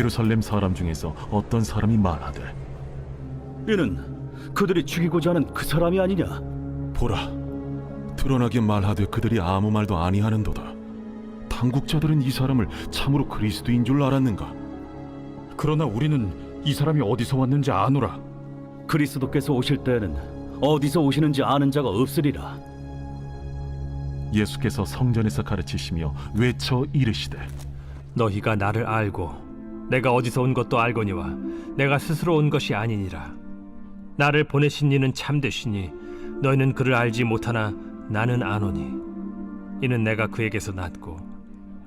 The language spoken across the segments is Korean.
예루살렘 사람 중에서 어떤 사람이 말하되 이는 그들이 죽이고자 하는 그 사람이 아니냐? 보라, 드러나게 말하되 그들이 아무 말도 아니하는도다. 당국자들은 이 사람을 참으로 그리스도인 줄 알았는가? 그러나 우리는 이 사람이 어디서 왔는지 아노라. 그리스도께서 오실 때에는 어디서 오시는지 아는 자가 없으리라. 예수께서 성전에서 가르치시며 외쳐 이르시되 너희가 나를 알고 내가 어디서 온 것도 알거니와 내가 스스로 온 것이 아니니라. 나를 보내신 이는 참되시니 너희는 그를 알지 못하나 나는 아노니 이는 내가 그에게서 났고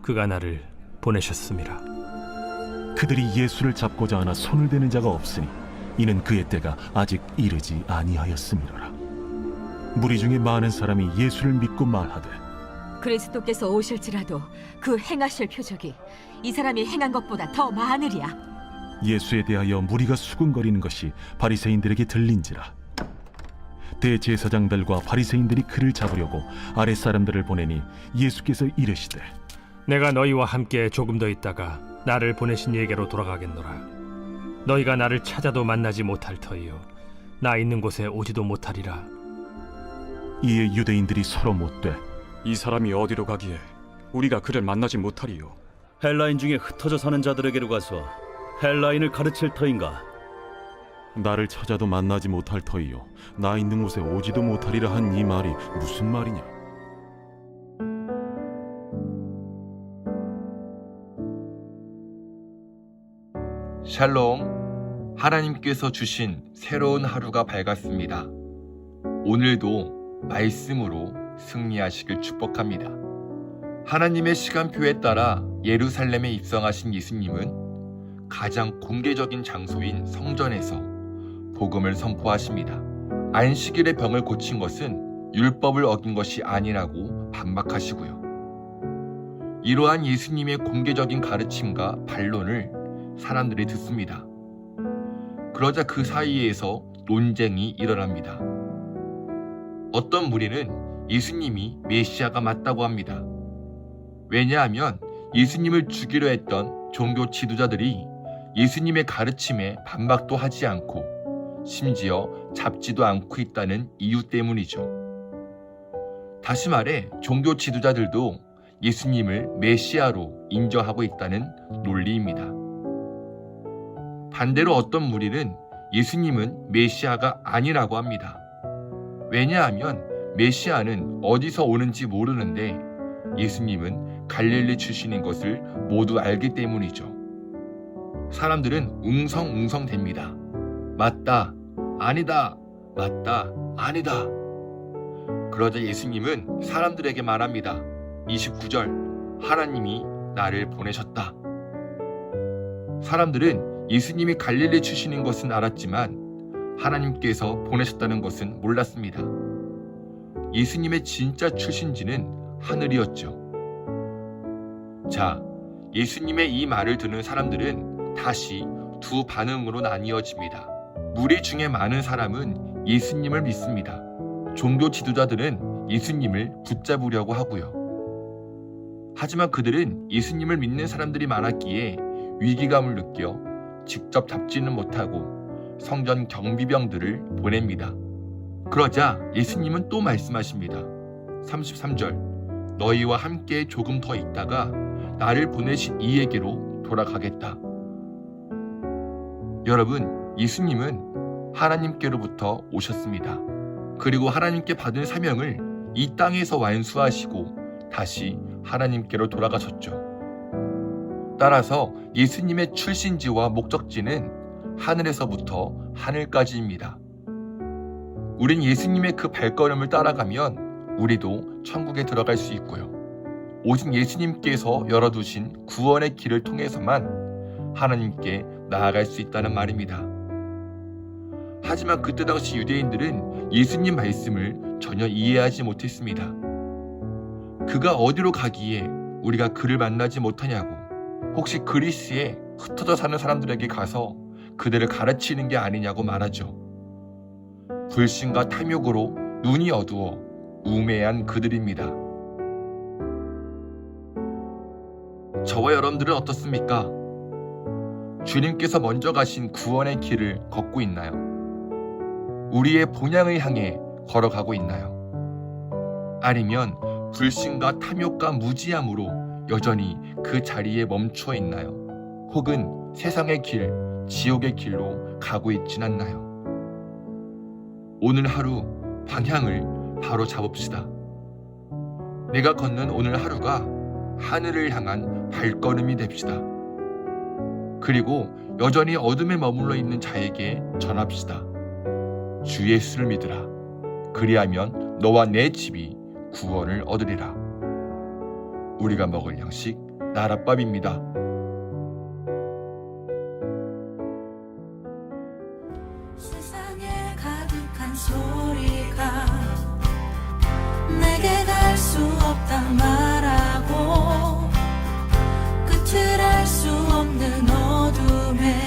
그가 나를 보내셨음이라. 그들이 예수를 잡고자 하나 손을 대는 자가 없으니 이는 그의 때가 아직 이르지 아니하였음이로라. 무리 중에 많은 사람이 예수를 믿고 말하되 그리스도께서 오실지라도 그 행하실 표적이 이 사람이 행한 것보다 더 많으리야. 예수에 대하여 무리가 수군거리는 것이 바리새인들에게 들린지라. 대제사장들과 바리새인들이 그를 잡으려고 아랫사람들을 보내니 예수께서 이르시되 내가 너희와 함께 조금 더 있다가 나를 보내신 이에게로 돌아가겠노라. 너희가 나를 찾아도 만나지 못할 터이요 나 있는 곳에 오지도 못하리라. 이에 유대인들이 서로 묻되 이 사람이 어디로 가기에 우리가 그를 만나지 못하리요? 헬라인 중에 흩어져 사는 자들에게로 가서 헬라인을 가르칠 터인가? 나를 찾아도 만나지 못할 터이요 나 있는 곳에 오지도 못하리라 한 이 말이 무슨 말이냐? 샬롬, 하나님께서 주신 새로운 하루가 밝았습니다. 오늘도 말씀으로 승리하시길 축복합니다. 하나님의 시간표에 따라 예루살렘에 입성하신 예수님은 가장 공개적인 장소인 성전에서 복음을 선포하십니다. 안식일의 병을 고친 것은 율법을 어긴 것이 아니라고 반박하시고요. 이러한 예수님의 공개적인 가르침과 반론을 사람들이 듣습니다. 그러자 그 사이에서 논쟁이 일어납니다. 어떤 무리는 예수님이 메시아가 맞다고 합니다. 왜냐하면 예수님을 죽이려 했던 종교 지도자들이 예수님의 가르침에 반박도 하지 않고 심지어 잡지도 않고 있다는 이유 때문이죠. 다시 말해 종교 지도자들도 예수님을 메시아로 인정하고 있다는 논리입니다. 반대로 어떤 무리는 예수님은 메시아가 아니라고 합니다. 왜냐하면 메시아는 어디서 오는지 모르는데 예수님은 갈릴리 출신인 것을 모두 알기 때문이죠. 사람들은 웅성웅성댑니다. 맞다, 아니다, 맞다, 아니다. 그러자 예수님은 사람들에게 말합니다. 29절, 하나님이 나를 보내셨다. 사람들은 예수님이 갈릴리 출신인 것은 알았지만 하나님께서 보내셨다는 것은 몰랐습니다. 예수님의 진짜 출신지는 하늘이었죠. 자, 예수님의 이 말을 듣는 사람들은 다시 두 반응으로 나뉘어집니다. 무리 중에 많은 사람은 예수님을 믿습니다. 종교 지도자들은 예수님을 붙잡으려고 하고요. 하지만 그들은 예수님을 믿는 사람들이 많았기에 위기감을 느껴 직접 잡지는 못하고 성전 경비병들을 보냅니다. 그러자 예수님은 또 말씀하십니다. 33절, 너희와 함께 조금 더 있다가 나를 보내신 이에게로 돌아가겠다. 여러분, 예수님은 하나님께로부터 오셨습니다. 그리고 하나님께 받은 사명을 이 땅에서 완수하시고 다시 하나님께로 돌아가셨죠. 따라서 예수님의 출신지와 목적지는 하늘에서부터 하늘까지입니다. 우린 예수님의 그 발걸음을 따라가면 우리도 천국에 들어갈 수 있고요. 오직 예수님께서 열어두신 구원의 길을 통해서만 하나님께 나아갈 수 있다는 말입니다. 하지만 그때 당시 유대인들은 예수님 말씀을 전혀 이해하지 못했습니다. 그가 어디로 가기에 우리가 그를 만나지 못하냐고, 혹시 그리스에 흩어져 사는 사람들에게 가서 그들을 가르치는 게 아니냐고 말하죠. 불신과 탐욕으로 눈이 어두워 우매한 그들입니다. 저와 여러분들은 어떻습니까? 주님께서 먼저 가신 구원의 길을 걷고 있나요? 우리의 본향을 향해 걸어가고 있나요? 아니면 불신과 탐욕과 무지함으로 여전히 그 자리에 멈춰 있나요? 혹은 세상의 길, 지옥의 길로 가고 있진 않나요? 오늘 하루 방향을 바로 잡읍시다. 내가 걷는 오늘 하루가 하늘을 향한 발걸음이 됩시다. 그리고 여전히 어둠에 머물러 있는 자에게 전합시다. 주 예수를 믿으라. 그리하면 너와 내 집이 구원을 얻으리라. 우리가 먹을 양식 나랏밥입니다. 세상에 가득한 소리가 내게 갈 수 없다 말하고 끝을 알 수 없는 어둠에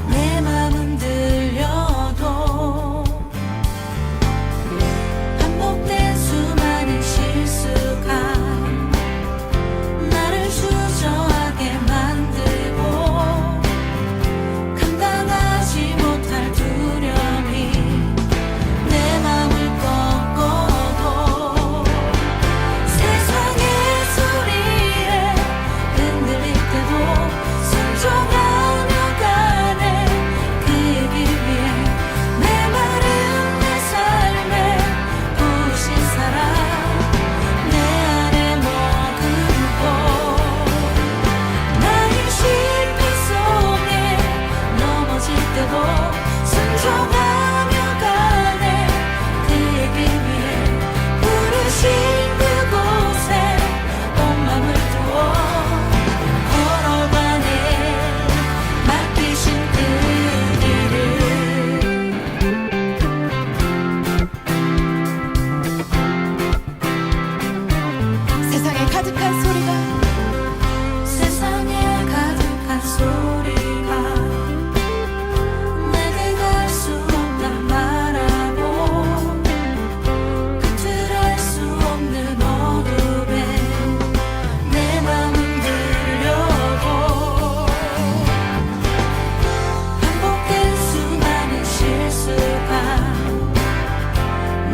내 맘은 들려도 반복된 수많은 실수가 나를 주저하게 만들고 감당하지 못할 두려움이 내 맘을 꺾어도 세상의 소리에 흔들릴 때도 순종하며 가네. 그의 길 위에 내 마른 내 삶에 부으신 사랑 내 안에 머금고 나의 실패 속에 넘어질 때도 순종하며 가네. 그의 길 위에 부르신 그곳에 온 맘을 두어 걸어가네. 맡기신 그 길을 세상에 가득한 소리가 세상에 가득한 소리가 내게 갈 수 없다 말하고 끝을 알 수 없는 어둠에 내 맘은 들려도 반복된 수많은 실수가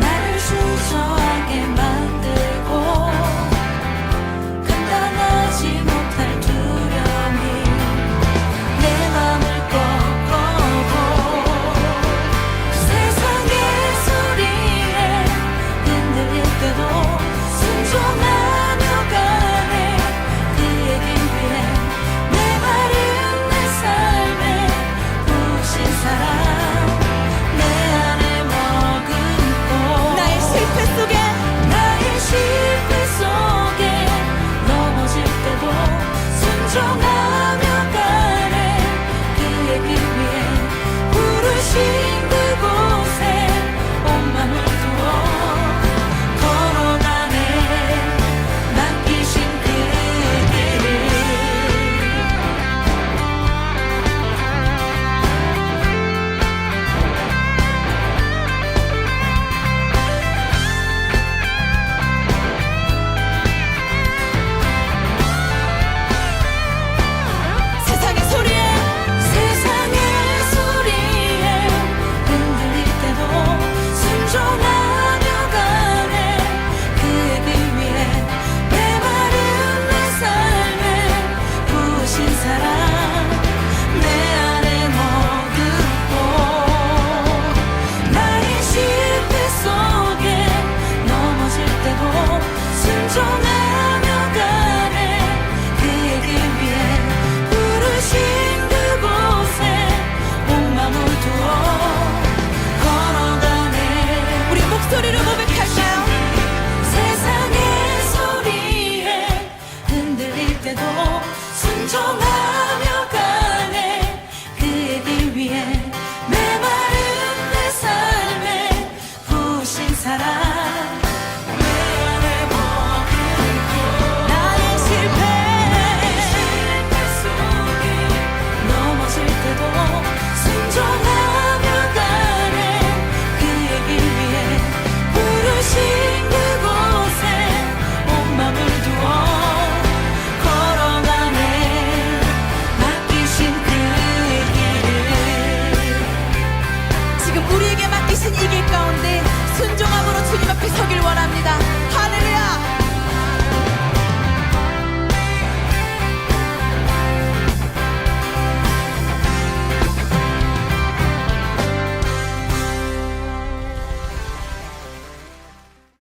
나를 주저하게 만들고 감당하지 못할 두려움이 내 맘을 꺾어도 세상의 소리에 흔들릴 때도 순종하며 가네. 그의 길 위에 내 마른 내 삶에 부으신 사랑 내 안에 머금고 나의 실패 속에 나의 실패 속에 넘어질 때도 순종하며 가네. 그의 길 위에 부르신 그곳에 온 맘을 두어 걸어가네. 맡기신 그 길을 세상의 소리에 세상의 소리에 흔들릴 때도 순종하며 가네. 그의 길 위에 내 마른 내 삶에 부으신 사랑 내 안에 머금고 나의 실패 속에 넘어질 때도 순종하며 가네. 그의 길 위에 부르신 그곳에 온 맘을 두어 걸어가네. 우리 목소리를 고백할까요? 세상의 소리에 흔들릴 때도 순종하